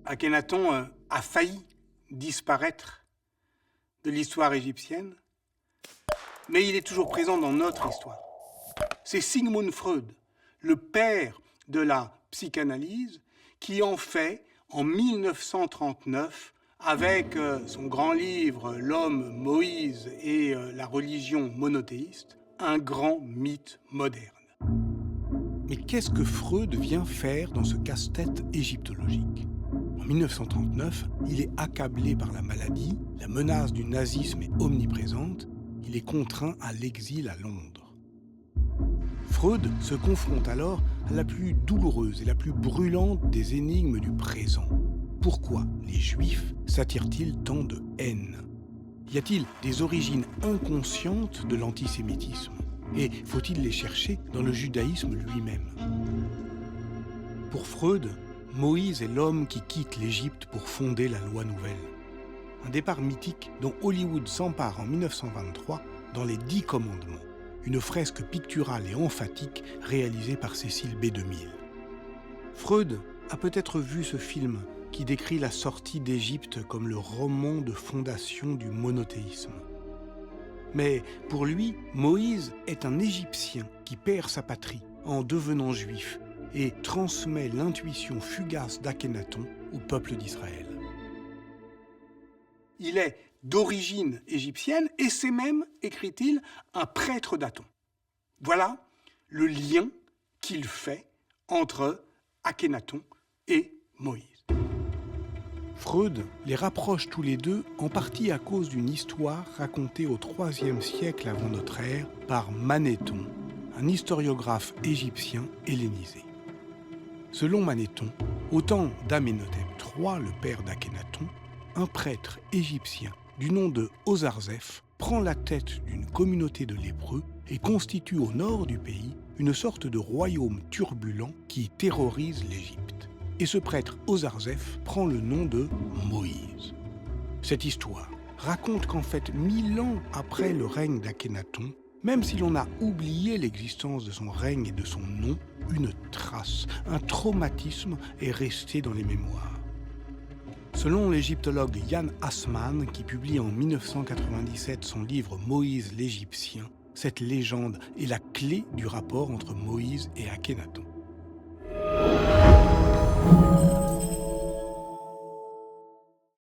Akhenaton a failli disparaître de l'histoire égyptienne, mais il est toujours présent dans notre histoire. C'est Sigmund Freud, le père de la psychanalyse, qui en fait, en 1939, avec son grand livre « L'homme, Moïse et la religion monothéiste », un grand mythe moderne. Mais qu'est-ce que Freud vient faire dans ce casse-tête égyptologique ? En 1939, il est accablé par la maladie, la menace du nazisme est omniprésente, il est contraint à l'exil à Londres. Freud se confronte alors à la plus douloureuse et la plus brûlante des énigmes du présent. Pourquoi les Juifs s'attirent-ils tant de haine ? Y a-t-il des origines inconscientes de l'antisémitisme ? Et faut-il les chercher dans le judaïsme lui-même ? Pour Freud, Moïse est l'homme qui quitte l'Égypte pour fonder la loi nouvelle. Un départ mythique dont Hollywood s'empare en 1923 dans Les 10 commandements, une fresque picturale et emphatique réalisée par Cécile B. 2000. Freud a peut-être vu ce film qui décrit la sortie d'Égypte comme le roman de fondation du monothéisme. Mais pour lui, Moïse est un Égyptien qui perd sa patrie en devenant juif et transmet l'intuition fugace d'Akhénaton au peuple d'Israël. Il est d'origine égyptienne et c'est même, écrit-il, un prêtre d'Aton. Voilà le lien qu'il fait entre Akhénaton et Moïse. Freud les rapproche tous les deux en partie à cause d'une histoire racontée au IIIe siècle avant notre ère par Manéthon, un historiographe égyptien hellénisé. Selon Manéthon, au temps d'Amenhotep III, le père d'Akhénaton, un prêtre égyptien du nom de Osarzeph prend la tête d'une communauté de lépreux et constitue au nord du pays une sorte de royaume turbulent qui terrorise l'Égypte. Et ce prêtre Osarzeph prend le nom de Moïse. Cette histoire raconte qu'en fait, 1000 ans après le règne d'Akhénaton, même si l'on a oublié l'existence de son règne et de son nom, une trace, un traumatisme est resté dans les mémoires. Selon l'égyptologue Yann Assmann, qui publie en 1997 son livre « Moïse l'Égyptien », cette légende est la clé du rapport entre Moïse et Akhénaton.